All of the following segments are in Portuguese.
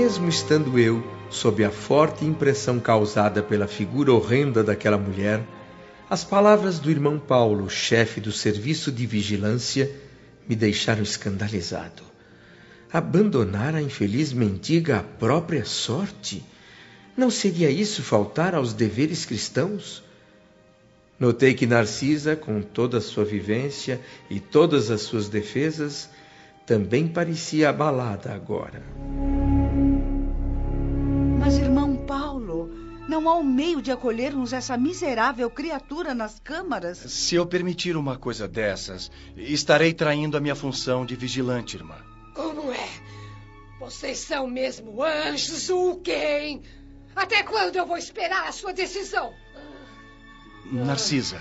mesmo estando eu sob a forte impressão causada pela figura horrenda daquela mulher, as palavras do irmão Paulo, chefe do serviço de vigilância, me deixaram escandalizado. Abandonar a infeliz mendiga à própria sorte? Não seria isso faltar aos deveres cristãos? Notei que Narcisa, com toda a sua vivência e todas as suas defesas, também parecia abalada agora. Mas, irmão Paulo, não há um meio de acolhermos essa miserável criatura nas câmaras? Se eu permitir uma coisa dessas, estarei traindo a minha função de vigilante, irmã. Como é? Vocês são mesmo anjos ou quem? Até quando eu vou esperar a sua decisão? Narcisa,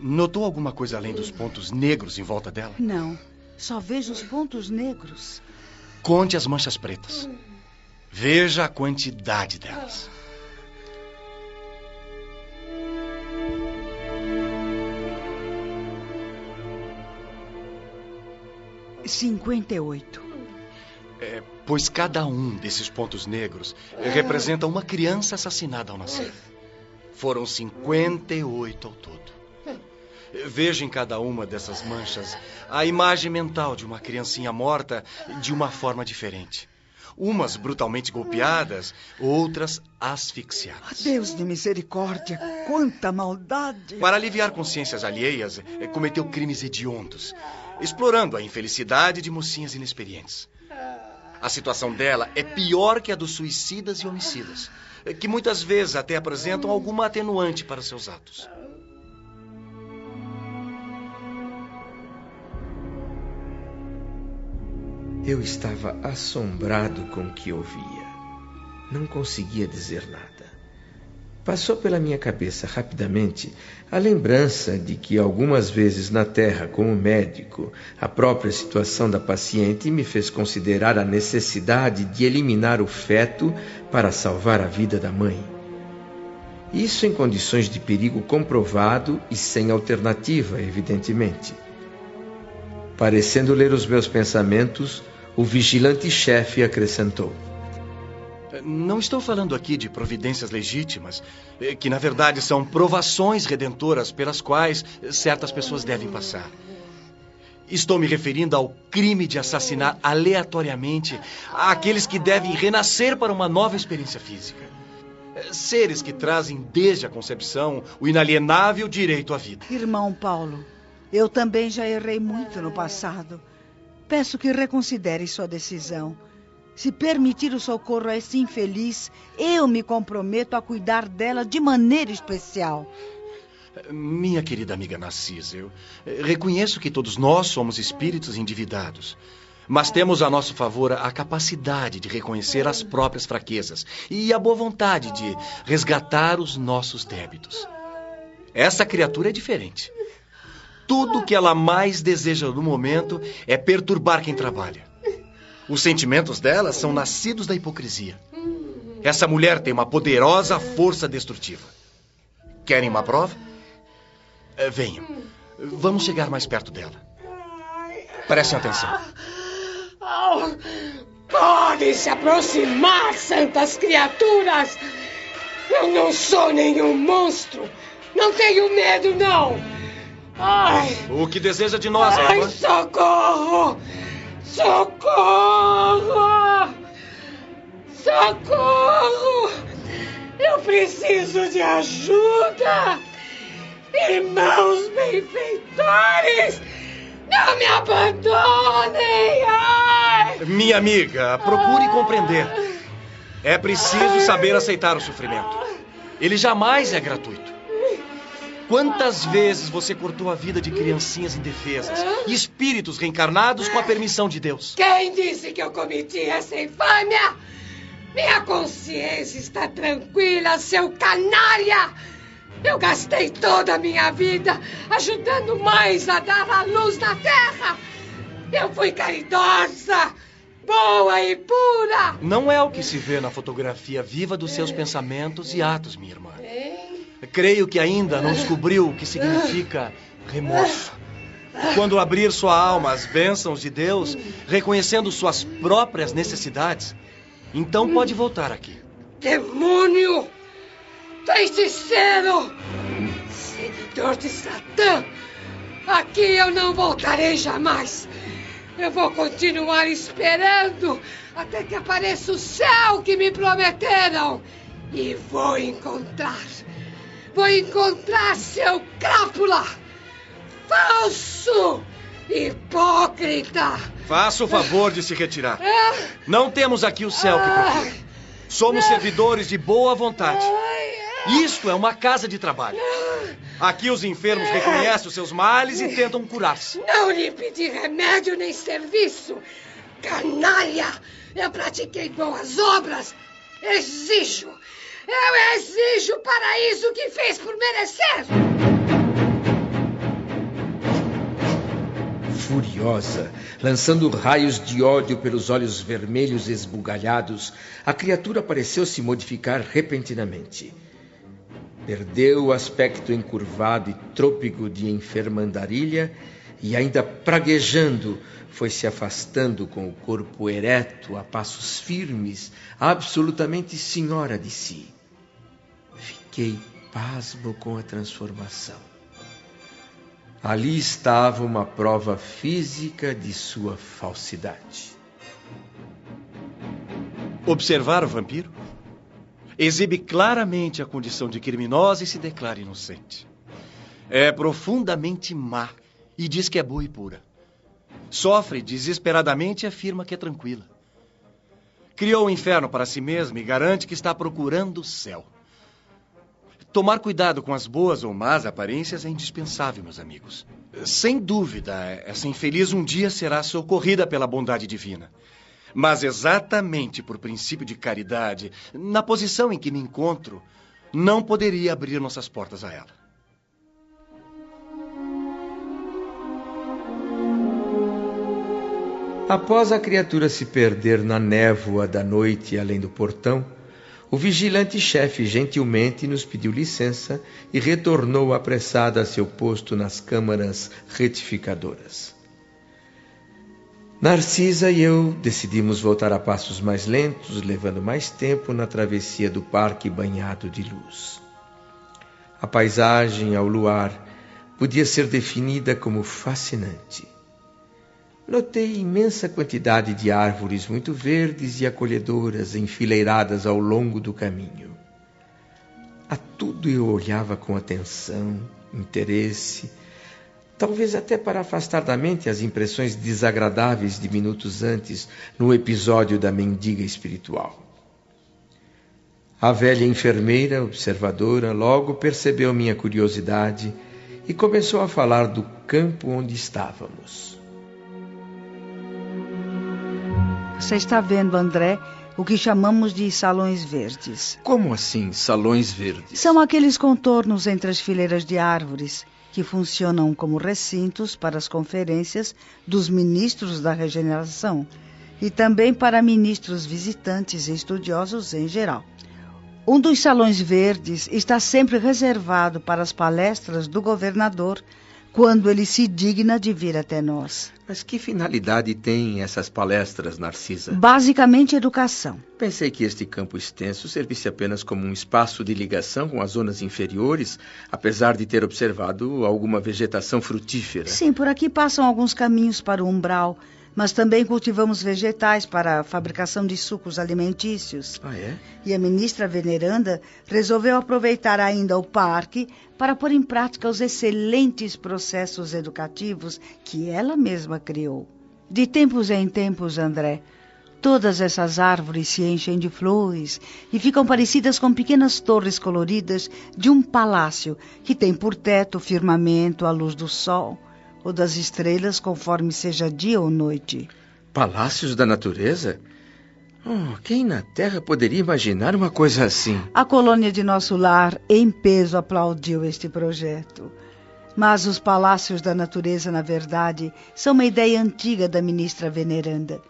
notou alguma coisa além dos pontos negros em volta dela? Não, só vejo os pontos negros. Conte as manchas pretas. Veja a quantidade delas. Ah, 58. Pois cada um desses pontos negros representa uma criança assassinada ao nascer. Foram 58 ao todo. Vejo em cada uma dessas manchas a imagem mental de uma criancinha morta de uma forma diferente. Umas brutalmente golpeadas, outras asfixiadas. Deus de misericórdia, quanta maldade! Para aliviar consciências alheias, cometeu crimes hediondos, explorando a infelicidade de mocinhas inexperientes. A situação dela é pior que a dos suicidas e homicidas, que muitas vezes até apresentam alguma atenuante para seus atos. Eu estava assombrado com o que ouvia. Não conseguia dizer nada. Passou pela minha cabeça rapidamente a lembrança de que algumas vezes na Terra, como médico, a própria situação da paciente me fez considerar a necessidade de eliminar o feto para salvar a vida da mãe. Isso em condições de perigo comprovado e sem alternativa, evidentemente. Parecendo ler os meus pensamentos, o vigilante-chefe acrescentou: Não estou falando aqui de providências legítimas, que na verdade são provações redentoras pelas quais certas pessoas devem passar. Estou me referindo ao crime de assassinar aleatoriamente aqueles que devem renascer para uma nova experiência física. Seres que trazem desde a concepção o inalienável direito à vida. Irmão Paulo, eu também já errei muito no passado. Peço que reconsidere sua decisão. Se permitir o socorro a esse infeliz, eu me comprometo a cuidar dela de maneira especial. Minha querida amiga Narcisa, eu reconheço que todos nós somos espíritos endividados, mas temos a nosso favor a capacidade de reconhecer as próprias fraquezas e a boa vontade de resgatar os nossos débitos. Essa criatura é diferente. Tudo que ela mais deseja no momento é perturbar quem trabalha. Os sentimentos dela são nascidos da hipocrisia. Essa mulher tem uma poderosa força destrutiva. Querem uma prova? Venham. Vamos chegar mais perto dela. Prestem atenção. Oh, podem se aproximar, santas criaturas! Eu não sou nenhum monstro! Não tenho medo, não! Ai! O que deseja de nós, ai, irmã? Socorro! Socorro! Socorro! Eu preciso de ajuda! Irmãos benfeitores! Não me abandonem! Ai! Minha amiga, procure compreender. É preciso saber aceitar o sofrimento. Ele jamais é gratuito. Quantas vezes você cortou a vida de criancinhas indefesas e espíritos reencarnados com a permissão de Deus? Quem disse que eu cometi essa infâmia? Minha consciência está tranquila, seu canalha! Eu gastei toda a minha vida ajudando mães a dar à luz na terra! Eu fui caridosa, boa e pura! Não é o que se vê na fotografia viva dos seus pensamentos e atos, minha irmã. Creio que ainda não descobriu o que significa remorso. Quando abrir sua alma às bênçãos de Deus, reconhecendo suas próprias necessidades, Então pode voltar aqui. Demônio! Feiticeiro! Seguidor de Satã! Aqui eu não voltarei jamais. Eu vou continuar esperando até que apareça o céu que me prometeram. E vou encontrar. Vou encontrar seu crápula! Falso! Hipócrita! Faça o favor de se retirar. Não temos aqui o céu que procura. Somos servidores de boa vontade. Isto é uma casa de trabalho. Aqui os enfermos reconhecem os seus males e tentam curar-se. Não lhe pedi remédio nem serviço. Canalha! Eu pratiquei boas obras. Eu exijo o paraíso que fez por merecer. Furiosa, lançando raios de ódio pelos olhos vermelhos esbugalhados, a criatura pareceu se modificar repentinamente. Perdeu o aspecto encurvado e trôpego de enferma andarilha e, ainda praguejando, foi se afastando com o corpo ereto a passos firmes, absolutamente senhora de si. Fiquei pasmo com a transformação. Ali estava uma prova física de sua falsidade. Observar o vampiro? Exibe claramente a condição de criminosa e se declara inocente. É profundamente má e diz que é boa e pura. Sofre desesperadamente e afirma que é tranquila. Criou o inferno para si mesma e garante que está procurando o céu. Tomar cuidado com as boas ou más aparências é indispensável, meus amigos. Sem dúvida, essa infeliz um dia será socorrida pela bondade divina. Mas exatamente por princípio de caridade, na posição em que me encontro, não poderia abrir nossas portas a ela. Após a criatura se perder na névoa da noite além do portão, o vigilante-chefe gentilmente nos pediu licença e retornou apressado a seu posto nas câmaras retificadoras. Narcisa e eu decidimos voltar a passos mais lentos, levando mais tempo na travessia do parque banhado de luz. A paisagem ao luar podia ser definida como fascinante. Notei imensa quantidade de árvores muito verdes e acolhedoras enfileiradas ao longo do caminho. A tudo eu olhava com atenção, interesse, talvez até para afastar da mente as impressões desagradáveis de minutos antes no episódio da mendiga espiritual. A velha enfermeira, observadora, logo percebeu minha curiosidade e começou a falar do campo onde estávamos. Você está vendo, André, o que chamamos de salões verdes. Como assim, salões verdes? São aqueles contornos entre as fileiras de árvores que funcionam como recintos para as conferências dos ministros da regeneração e também para ministros visitantes e estudiosos em geral. Um dos salões verdes está sempre reservado para as palestras do governador quando ele se digna de vir até nós. Mas que finalidade têm essas palestras, Narcisa? Basicamente, educação. Pensei que este campo extenso servisse apenas como um espaço de ligação com as zonas inferiores, apesar de ter observado alguma vegetação frutífera. Sim, por aqui passam alguns caminhos para o umbral, mas também cultivamos vegetais para a fabricação de sucos alimentícios. Ah, é? E a ministra veneranda resolveu aproveitar ainda o parque para pôr em prática os excelentes processos educativos que ela mesma criou. De tempos em tempos, André, todas essas árvores se enchem de flores e ficam parecidas com pequenas torres coloridas de um palácio que tem por teto o firmamento, a luz do sol ou das estrelas, conforme seja dia ou noite. Palácios da natureza? Quem na Terra poderia imaginar uma coisa assim? A colônia de nosso lar, em peso, aplaudiu este projeto. Mas os palácios da natureza, na verdade, são uma ideia antiga da ministra veneranda.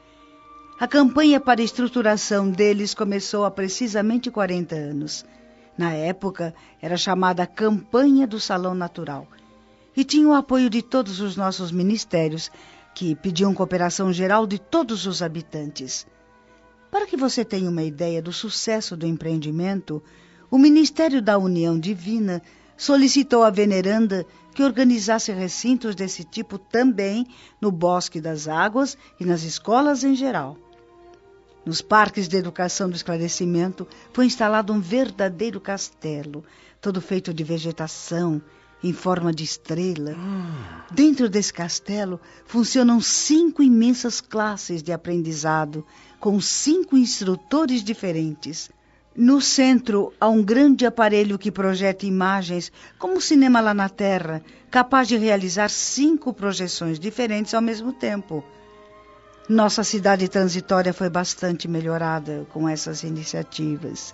A campanha para a estruturação deles começou há precisamente 40 anos. Na época, era chamada Campanha do Salão Natural. E tinha o apoio de todos os nossos ministérios, que pediam cooperação geral de todos os habitantes. Para que você tenha uma ideia do sucesso do empreendimento, o Ministério da União Divina solicitou à veneranda que organizasse recintos desse tipo também no Bosque das Águas e nas escolas em geral. Nos parques de educação do esclarecimento foi instalado um verdadeiro castelo, todo feito de vegetação, em forma de estrela. Dentro desse castelo funcionam 5 imensas classes de aprendizado, com 5 instrutores diferentes. No centro, há um grande aparelho que projeta imagens, como o cinema lá na Terra, capaz de realizar 5 projeções diferentes ao mesmo tempo. Nossa cidade transitória foi bastante melhorada com essas iniciativas.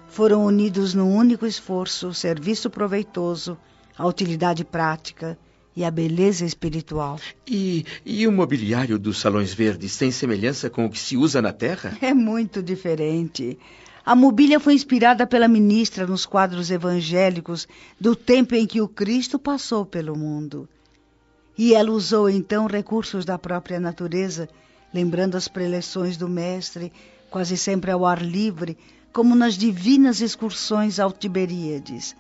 Foram unidos num único esforço o serviço proveitoso, a utilidade prática e a beleza espiritual. E o mobiliário dos salões verdes tem semelhança com o que se usa na Terra? É muito diferente. A mobília foi inspirada pela ministra nos quadros evangélicos do tempo em que o Cristo passou pelo mundo. E ela usou então recursos da própria natureza, lembrando as preleções do Mestre, quase sempre ao ar livre, como nas divinas excursões ao Tiberíades.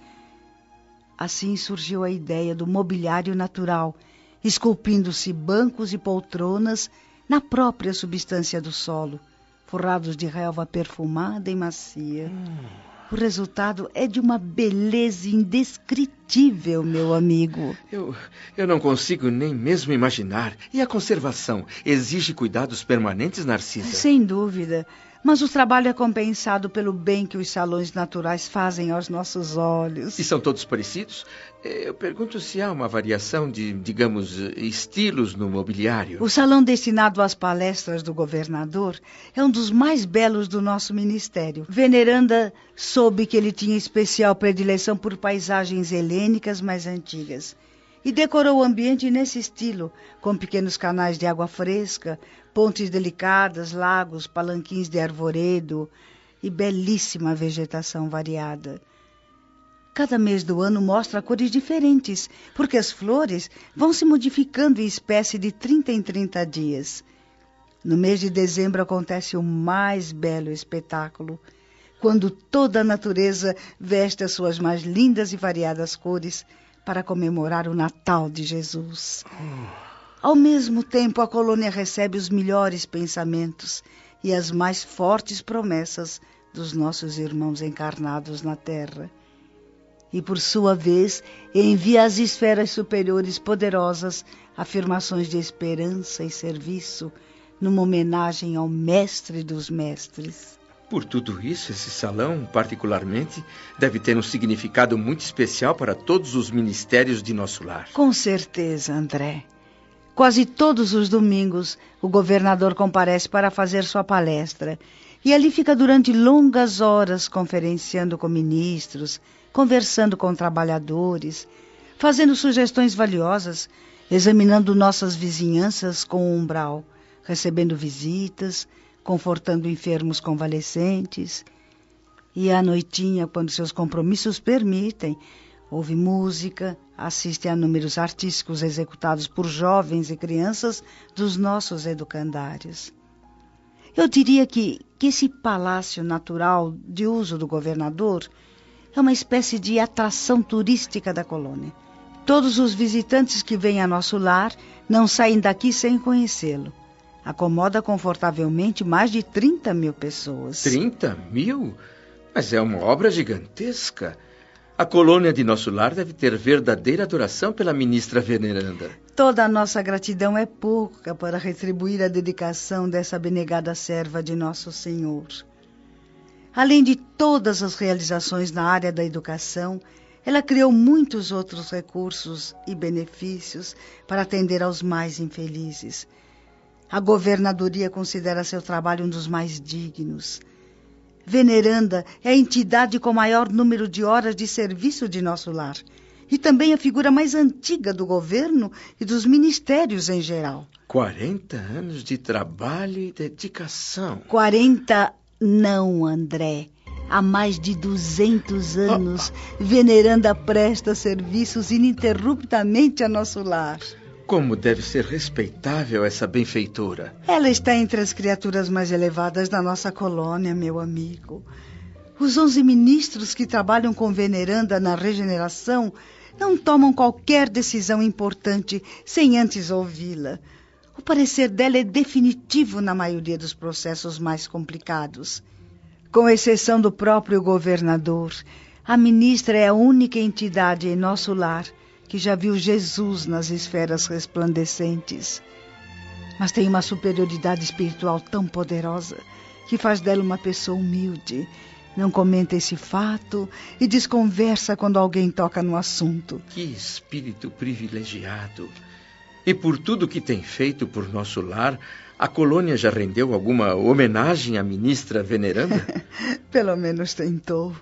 Assim surgiu a ideia do mobiliário natural, esculpindo-se bancos e poltronas na própria substância do solo, forrados de relva perfumada e macia. O resultado é de uma beleza indescritível, meu amigo. Eu não consigo nem mesmo imaginar. E a conservação exige cuidados permanentes, Narcisa? Sem dúvida. Mas o trabalho é compensado pelo bem que os salões naturais fazem aos nossos olhos. E são todos parecidos? Eu pergunto se há uma variação de, digamos, estilos no mobiliário. O salão destinado às palestras do governador é um dos mais belos do nosso ministério. Veneranda soube que ele tinha especial predileção por paisagens helênicas mais antigas e decorou o ambiente nesse estilo, com pequenos canais de água fresca, pontes delicadas, lagos, palanquins de arvoredo e belíssima vegetação variada. Cada mês do ano mostra cores diferentes, porque as flores vão se modificando em espécie de 30 em 30 dias. No mês de dezembro acontece o mais belo espetáculo, quando toda a natureza veste as suas mais lindas e variadas cores para comemorar o Natal de Jesus. Ao mesmo tempo, a colônia recebe os melhores pensamentos e as mais fortes promessas dos nossos irmãos encarnados na Terra. E, por sua vez, envia às esferas superiores poderosas afirmações de esperança e serviço, numa homenagem ao Mestre dos Mestres. Por tudo isso, esse salão, particularmente, deve ter um significado muito especial para todos os ministérios de nosso lar. Com certeza, André. Quase todos os domingos, o governador comparece para fazer sua palestra. E ali fica durante longas horas conferenciando com ministros, conversando com trabalhadores, fazendo sugestões valiosas, examinando nossas vizinhanças com o umbral, recebendo visitas, confortando enfermos convalescentes. E à noitinha, quando seus compromissos permitem, ouve música, assiste a números artísticos executados por jovens e crianças dos nossos educandários. Eu diria que esse palácio natural de uso do governador é uma espécie de atração turística da colônia. Todos os visitantes que vêm a nosso lar não saem daqui sem conhecê-lo. Acomoda confortavelmente mais de 30 mil pessoas. 30 mil? Mas é uma obra gigantesca. A colônia de nosso lar deve ter verdadeira adoração pela ministra veneranda. Toda a nossa gratidão é pouca para retribuir a dedicação dessa abnegada serva de nosso Senhor. Além de todas as realizações na área da educação, ela criou muitos outros recursos e benefícios para atender aos mais infelizes. A governadoria considera seu trabalho um dos mais dignos. Veneranda é a entidade com maior número de horas de serviço de nosso lar e também a figura mais antiga do governo e dos ministérios em geral. 40 anos de trabalho e dedicação. 40 não, André. Há mais de 200 anos, Veneranda presta serviços ininterruptamente a nosso lar. Como deve ser respeitável essa benfeitora. Ela está entre as criaturas mais elevadas da nossa colônia, meu amigo. Os 11 ministros que trabalham com veneranda na regeneração não tomam qualquer decisão importante sem antes ouvi-la. O parecer dela é definitivo na maioria dos processos mais complicados. Com exceção do próprio governador, a ministra é a única entidade em nosso lar que já viu Jesus nas esferas resplandecentes. Mas tem uma superioridade espiritual tão poderosa que faz dela uma pessoa humilde. Não comenta esse fato e desconversa quando alguém toca no assunto. Que espírito privilegiado! E por tudo que tem feito por nosso lar, a colônia já rendeu alguma homenagem à ministra veneranda? Pelo menos tentou.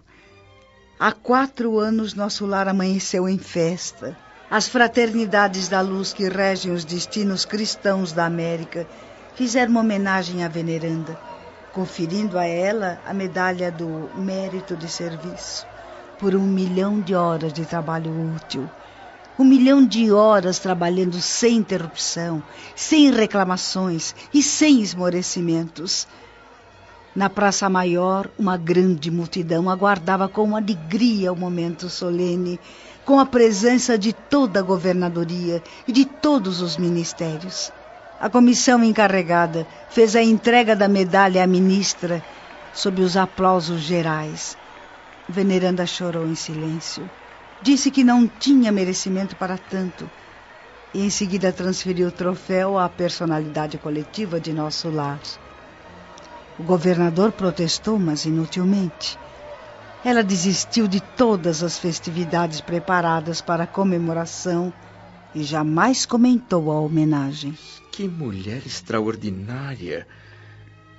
Há 4 anos nosso lar amanheceu em festa. As fraternidades da luz que regem os destinos cristãos da América fizeram uma homenagem à veneranda, conferindo a ela a medalha do mérito de serviço por 1 milhão de horas de trabalho útil. 1 milhão de horas trabalhando sem interrupção, sem reclamações e sem esmorecimentos. Na Praça Maior, uma grande multidão aguardava com alegria o momento solene, com a presença de toda a governadoria e de todos os ministérios. A comissão encarregada fez a entrega da medalha à ministra sob os aplausos gerais. Veneranda chorou em silêncio. Disse que não tinha merecimento para tanto e em seguida transferiu o troféu à personalidade coletiva de nosso lar. O governador protestou, mas inutilmente. Ela desistiu de todas as festividades preparadas para a comemoração e jamais comentou a homenagem. Que mulher extraordinária!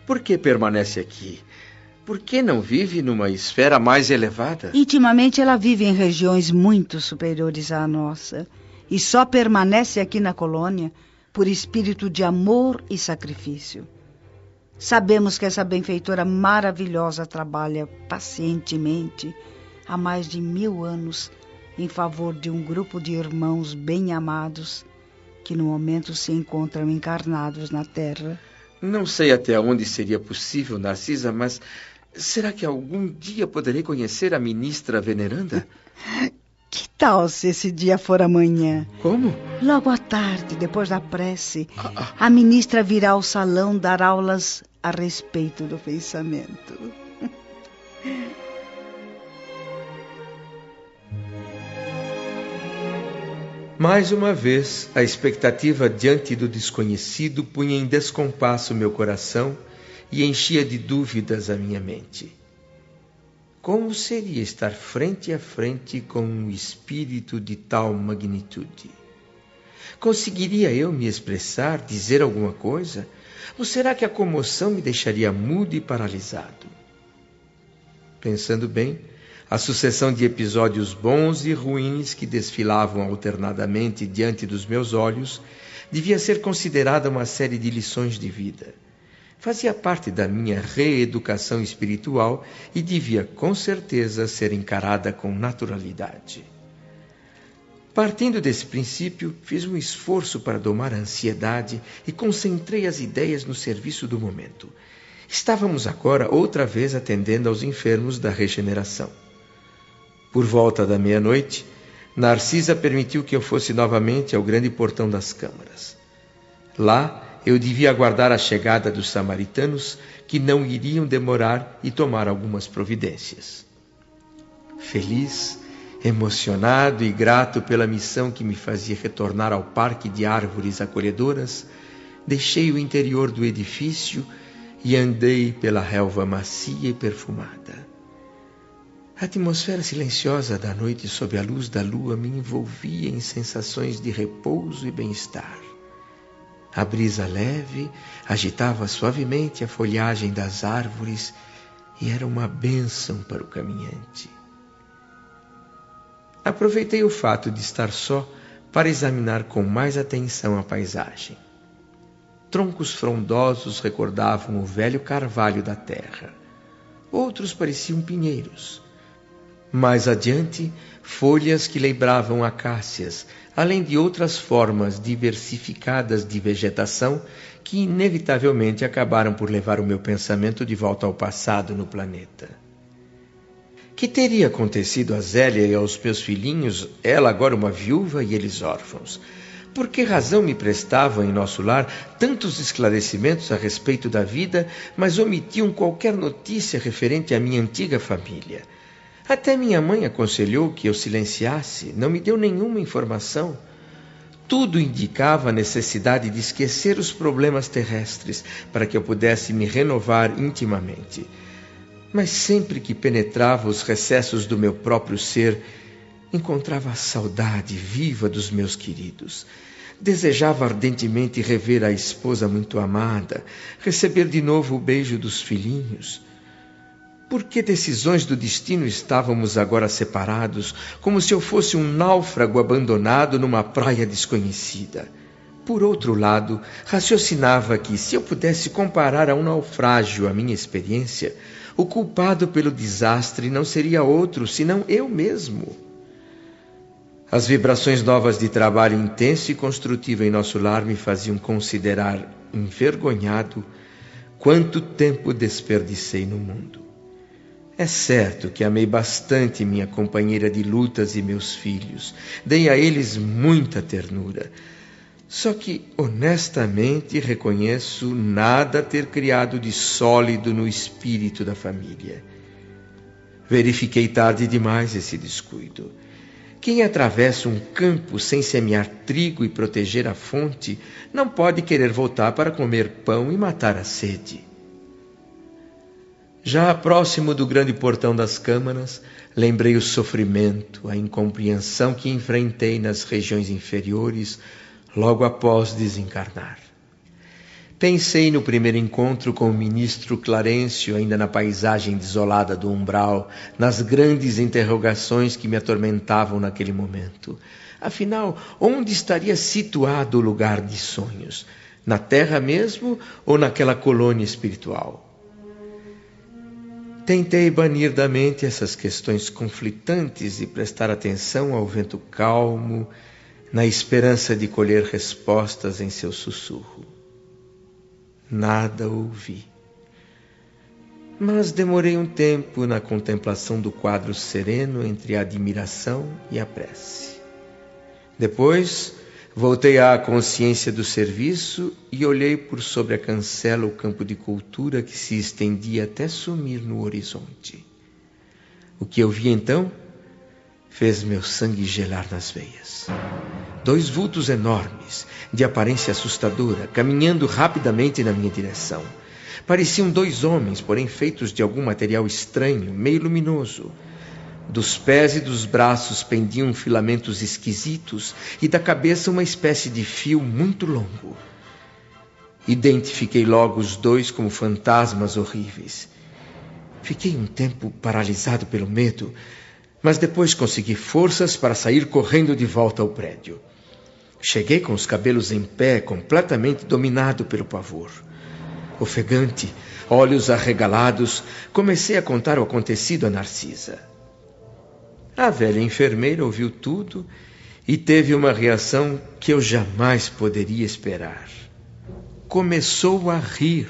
Por que permanece aqui? Por que não vive numa esfera mais elevada? Intimamente ela vive em regiões muito superiores à nossa e só permanece aqui na colônia por espírito de amor e sacrifício. Sabemos que essa benfeitora maravilhosa trabalha pacientemente há mais de 1000 anos em favor de um grupo de irmãos bem amados que no momento se encontram encarnados na Terra. Não sei até onde seria possível, Narcisa, mas será que algum dia poderei conhecer a ministra veneranda? Que tal se esse dia for amanhã? Como? Logo à tarde, depois da prece, a ministra virá ao salão dar aulas a respeito do pensamento. Mais uma vez, a expectativa diante do desconhecido punha em descompasso meu coração e enchia de dúvidas a minha mente. Como seria estar frente a frente com um espírito de tal magnitude? Conseguiria eu me expressar, dizer alguma coisa? Ou será que a comoção me deixaria mudo e paralisado? Pensando bem, a sucessão de episódios bons e ruins que desfilavam alternadamente diante dos meus olhos devia ser considerada uma série de lições de vida. Fazia parte da minha reeducação espiritual e devia, com certeza, ser encarada com naturalidade. Partindo desse princípio, fiz um esforço para domar a ansiedade e concentrei as ideias no serviço do momento. Estávamos agora outra vez atendendo aos enfermos da regeneração. Por volta da meia-noite, Narcisa permitiu que eu fosse novamente ao grande portão das câmaras. Lá, eu devia aguardar a chegada dos samaritanos, que não iriam demorar, e tomar algumas providências. Feliz, emocionado e grato pela missão que me fazia retornar ao parque de árvores acolhedoras, deixei o interior do edifício e andei pela relva macia e perfumada. A atmosfera silenciosa da noite sob a luz da lua me envolvia em sensações de repouso e bem-estar. A brisa leve agitava suavemente a folhagem das árvores e era uma bênção para o caminhante. Aproveitei o fato de estar só para examinar com mais atenção a paisagem. Troncos frondosos recordavam o velho carvalho da terra. Outros pareciam pinheiros. Mais adiante, folhas que lembravam acácias, além de outras formas diversificadas de vegetação que inevitavelmente acabaram por levar o meu pensamento de volta ao passado no planeta. Que teria acontecido a Zélia e aos meus filhinhos, ela agora uma viúva e eles órfãos? Por que razão me prestavam em nosso lar tantos esclarecimentos a respeito da vida, mas omitiam qualquer notícia referente à minha antiga família? Até minha mãe aconselhou que eu silenciasse, não me deu nenhuma informação. Tudo indicava a necessidade de esquecer os problemas terrestres para que eu pudesse me renovar intimamente. Mas sempre que penetrava os recessos do meu próprio ser, encontrava a saudade viva dos meus queridos. Desejava ardentemente rever a esposa muito amada, receber de novo o beijo dos filhinhos. Por que decisões do destino estávamos agora separados, como se eu fosse um náufrago abandonado numa praia desconhecida? Por outro lado, raciocinava que, se eu pudesse comparar a um naufrágio a minha experiência, o culpado pelo desastre não seria outro, senão eu mesmo. As vibrações novas de trabalho intenso e construtivo em nosso lar me faziam considerar, envergonhado, quanto tempo desperdicei no mundo. É certo que amei bastante minha companheira de lutas e meus filhos, dei a eles muita ternura. Só que, honestamente, reconheço nada ter criado de sólido no espírito da família. Verifiquei tarde demais esse descuido. Quem atravessa um campo sem semear trigo e proteger a fonte, não pode querer voltar para comer pão e matar a sede. Já próximo do grande portão das câmaras, lembrei o sofrimento, a incompreensão que enfrentei nas regiões inferiores, logo após desencarnar. Pensei no primeiro encontro com o ministro Clarencio, ainda na paisagem desolada do umbral, nas grandes interrogações que me atormentavam naquele momento. Afinal, onde estaria situado o lugar de sonhos? Na Terra mesmo ou naquela colônia espiritual? Tentei banir da mente essas questões conflitantes e prestar atenção ao vento calmo, na esperança de colher respostas em seu sussurro. Nada ouvi. Mas demorei um tempo na contemplação do quadro sereno entre a admiração e a prece. Depois, voltei à consciência do serviço e olhei por sobre a cancela o campo de cultura que se estendia até sumir no horizonte. O que eu vi então fez meu sangue gelar nas veias. 2 vultos enormes, de aparência assustadora, caminhando rapidamente na minha direção. Pareciam 2 homens, porém feitos de algum material estranho, meio luminoso. Dos pés e dos braços pendiam filamentos esquisitos e da cabeça uma espécie de fio muito longo. Identifiquei logo os 2 como fantasmas horríveis. Fiquei um tempo paralisado pelo medo, mas depois consegui forças para sair correndo de volta ao prédio. Cheguei com os cabelos em pé, completamente dominado pelo pavor. Ofegante, olhos arregalados, comecei a contar o acontecido a Narcisa. A velha enfermeira ouviu tudo e teve uma reação que eu jamais poderia esperar. Começou a rir.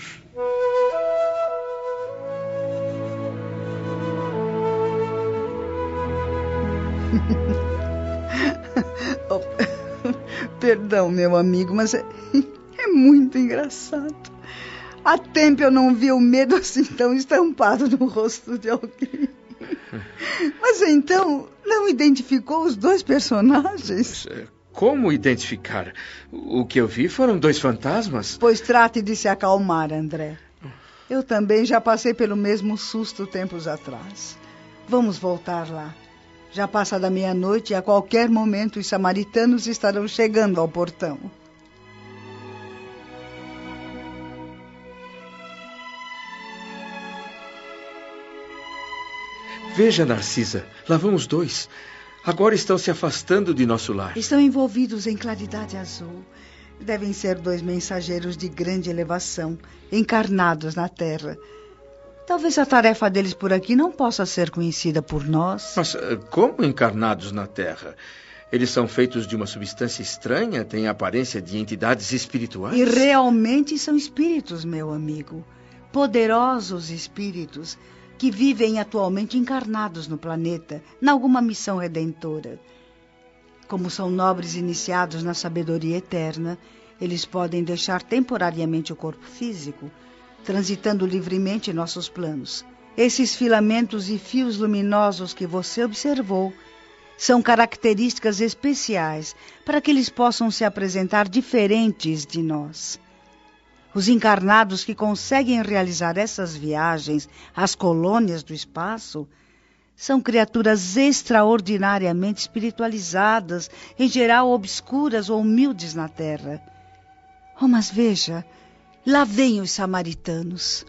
Perdão, meu amigo, mas é muito engraçado. Há tempo eu não vi o medo assim tão estampado no rosto de alguém. Mas então, não identificou os 2 personagens? Como identificar? O que eu vi foram 2 fantasmas? Pois trate de se acalmar, André. Eu também já passei pelo mesmo susto tempos atrás. Vamos voltar lá. Já passa da meia-noite e a qualquer momento os samaritanos estarão chegando ao portão. Veja, Narcisa, lá vão os 2. Agora estão se afastando de nosso lar. Estão envolvidos em claridade azul. Devem ser 2 mensageiros de grande elevação, encarnados na Terra. Talvez a tarefa deles por aqui não possa ser conhecida por nós. Mas como encarnados na Terra? Eles são feitos de uma substância estranha, têm a aparência de entidades espirituais? E realmente são espíritos, meu amigo. Poderosos espíritos que vivem atualmente encarnados no planeta, em alguma missão redentora. Como são nobres iniciados na sabedoria eterna, eles podem deixar temporariamente o corpo físico, transitando livremente em nossos planos. Esses filamentos e fios luminosos que você observou são características especiais para que eles possam se apresentar diferentes de nós. Os encarnados que conseguem realizar essas viagens às colônias do espaço são criaturas extraordinariamente espiritualizadas, em geral obscuras ou humildes na Terra. Oh, mas veja, lá vêm os samaritanos.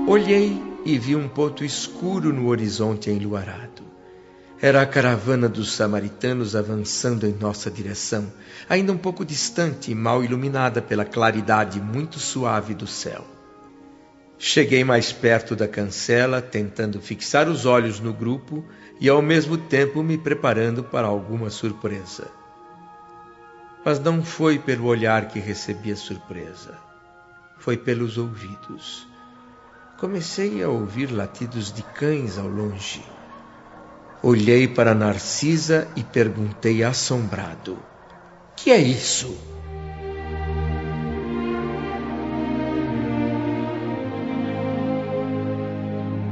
Olhei e vi um ponto escuro no horizonte enluarado. Era a caravana dos samaritanos avançando em nossa direção, ainda um pouco distante e mal iluminada pela claridade muito suave do céu. Cheguei mais perto da cancela, tentando fixar os olhos no grupo e ao mesmo tempo me preparando para alguma surpresa. Mas não foi pelo olhar que recebi a surpresa. Foi pelos ouvidos. Comecei a ouvir latidos de cães ao longe. Olhei para Narcisa e perguntei assombrado: "Que é isso?"